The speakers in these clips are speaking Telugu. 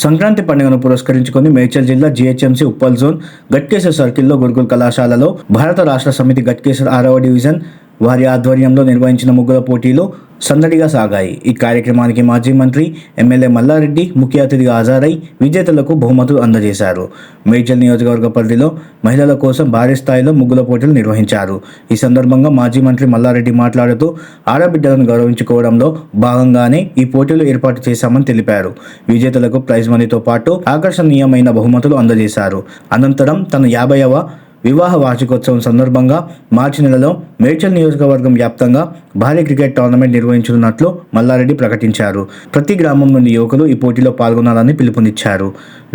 సంక్రాంతి పండుగను పురస్కరించుకొని మేడ్చల్ జిల్లా జీహెచ్ఎంసీ ఉప్పల్ జోన్ గట్కేసర్ సర్కిల్లో గురుకుల్ కళాశాలలో భారత రాష్ట్ర సమితి గట్కేసర్ 6వ డివిజన్ వారి ఆధ్వర్యంలో నిర్వహించిన ముగ్గుల పోటీలు సందడిగా సాగాయి. ఈ కార్యక్రమానికి మాజీ మంత్రి ఎమ్మెల్యే మల్లారెడ్డి ముఖ్య అతిథిగా హాజరై విజేతలకు బహుమతులు అందజేశారు. మేడ్చల్ నియోజకవర్గ పరిధిలో మహిళల కోసం భారీ స్థాయిలో ముగ్గుల పోటీలు నిర్వహించారు. ఈ సందర్భంగా మాజీ మంత్రి మల్లారెడ్డి మాట్లాడుతూ ఆడబిడ్డలను గౌరవించుకోవడంలో భాగంగానే ఈ పోటీలు ఏర్పాటు చేశామని తెలిపారు. విజేతలకు ప్రైజ్ మనీతో పాటు ఆకర్షణీయమైన బహుమతులు అందజేశారు. అనంతరం తన 50వ వివాహ వార్షికోత్సవం సందర్భంగా మార్చి నెలలో మేడ్చల్ నియోజకవర్గం వ్యాప్తంగా భారీ క్రికెట్ టోర్నమెంట్ నిర్వహించనున్నట్లు మల్లారెడ్డి ప్రకటించారు. ప్రతి గ్రామం నుండి యువకులు ఈ పోటీలో పాల్గొనాలని పిలుపునిచ్చారు.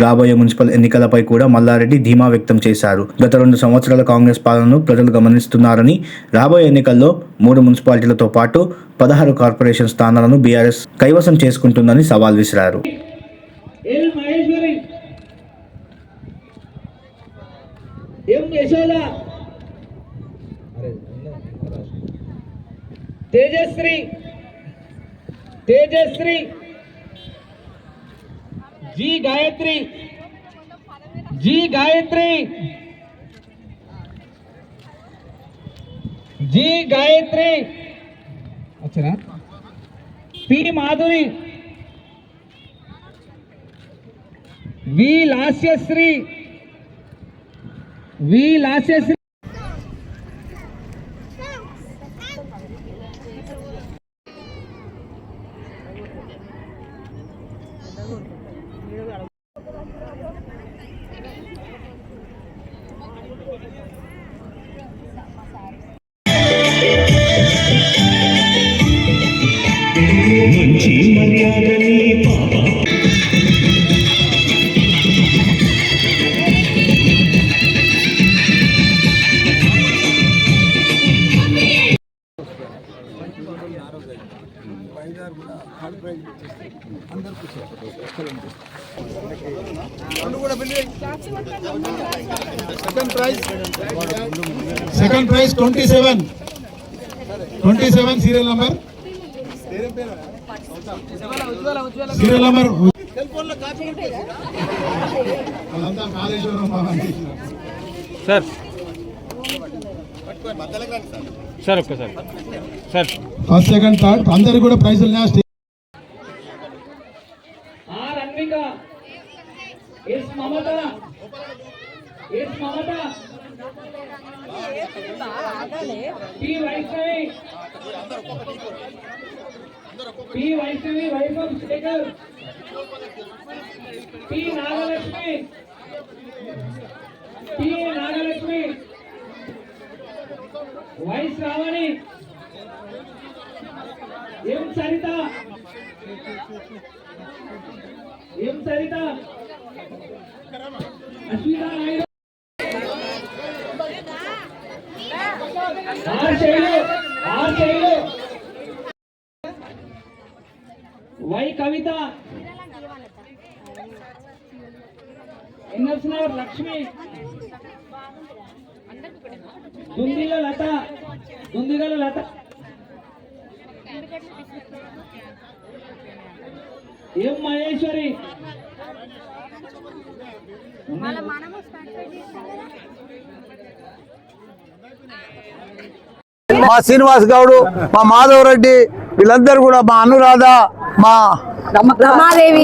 రాబోయే మున్సిపల్ ఎన్నికలపై కూడా మల్లారెడ్డి ధీమా వ్యక్తం చేశారు. గత 2 సంవత్సరాల కాంగ్రెస్ పాలనను ప్రజలు గమనిస్తున్నారని, రాబోయే ఎన్నికల్లో 3 మున్సిపాలిటీలతో పాటు 16 కార్పొరేషన్ స్థానాలను బీఆర్ఎస్ కైవసం చేసుకుంటుందని సవాల్ విసిరారు. यशोदा तेजश्री तेजश्री जी गायत्री अच्छा ना पी माधुरी वी लास्यश्री మంచి మర్యాదని పాప second prize 27 serial number sir sir okay sir sir first second third अंदर కూడా ప్రైజులు last R Anvika S Mamata P Vaishnavi Vaibhav Shekhar P Nagalakshmi Y Sravani M Sarita Ashwita Naidu R Shailu Y Kavita NS Nagar Lakshmi Dundigal Lata M Maheshwari మా శ్రీనివాస్ గౌడ్, మా మాధవ్ రెడ్డి, వీళ్ళందరూ కూడా, మా అనురాధ, మా రమాదేవి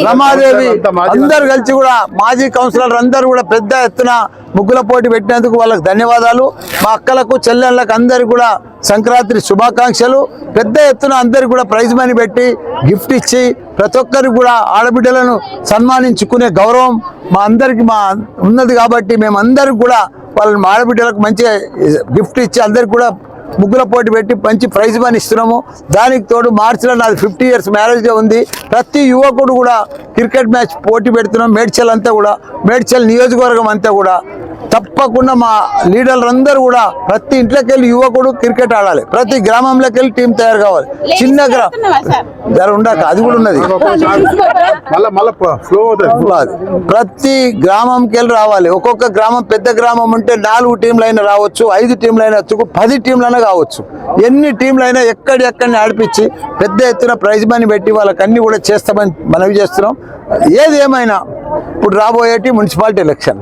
అందరు కలిసి కూడా మాజీ కౌన్సిలర్ అందరూ కూడా పెద్ద ఎత్తున ముగ్గుల పోటీ పెట్టినందుకు వాళ్ళకి ధన్యవాదాలు. మా అక్కలకు చెల్లెళ్ళకు అందరికి కూడా సంక్రాంతి శుభాకాంక్షలు. పెద్ద ఎత్తున అందరికి కూడా ప్రైజ్ మనీ పెట్టి గిఫ్ట్ ఇచ్చి ప్రతి ఒక్కరికి కూడా ఆడబిడ్డలను సన్మానించుకునే గౌరవం మా అందరికి ఉన్నది. కాబట్టి మేమందరికి కూడా వాళ్ళ ఆడబిడ్డలకు మంచిగా గిఫ్ట్ ఇచ్చి అందరికి కూడా ముగ్గుల పోటీ పెట్టి మంచి ప్రైజ్ మనీ ఇస్తున్నాము. దానికి తోడు మార్చిలో నాది 50 ఇయర్స్ మ్యారేజ్ డే ఉంది. ప్రతి యువకుడు కూడా క్రికెట్ మ్యాచ్ పోటీ పెడుతున్నాం. మేడ్చల్ అంతా కూడా, మేడ్చల్ నియోజకవర్గం అంతా కూడా తప్పకుండా మా లీడర్లు అందరూ కూడా ప్రతి ఇంట్లోకి వెళ్ళి యువకుడు క్రికెట్ ఆడాలి, ప్రతి గ్రామంలోకి వెళ్ళి టీం తయారు కావాలి. చిన్న గ్రామం ఉండక అది కూడా ఉన్నది, ప్రతి గ్రామంకి వెళ్ళి రావాలి. ఒక్కొక్క గ్రామం పెద్ద గ్రామం ఉంటే 4 టీంలైనా రావచ్చు, 5 టీంలైనా వచ్చు, 10 టీంలైనా కావచ్చు. ఎన్ని టీంలైనా ఎక్కడిని ఆడిపించి పెద్ద ఎత్తున ప్రైజ్ మనీ పెట్టి వాళ్ళకి అన్ని కూడా చేస్తామని మనవి చేస్తున్నాం. ఏది ఏమైనా ఇప్పుడు రాబోయేటి మున్సిపాలిటీ ఎలక్షన్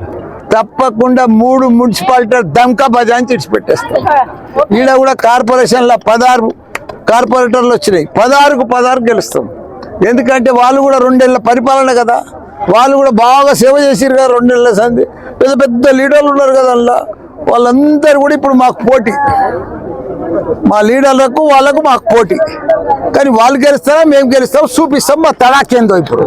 తప్పకుండా 3 మున్సిపాలిటీ దమ్కా బజాయించి ఇడిచిపెట్టేస్తాం. ఈడ కూడా కార్పొరేషన్లో 16 కార్పొరేటర్లు వచ్చినాయి, 16కు 16 గెలుస్తాం. ఎందుకంటే వాళ్ళు కూడా 2 ఏళ్ళ పరిపాలన కదా, వాళ్ళు కూడా బాగా సేవ చేసిరు కదా 2 ఏళ్ళ సంది. పెద్ద పెద్ద లీడర్లు ఉన్నారు కదా అందులో, వాళ్ళందరూ కూడా ఇప్పుడు మాకు పోటీ, మా లీడర్లకు వాళ్ళకు మాకు పోటీ. కానీ వాళ్ళు గెలుస్తారా మేము గెలుస్తాం, చూపిస్తాం మా తడాకేందో ఇప్పుడు.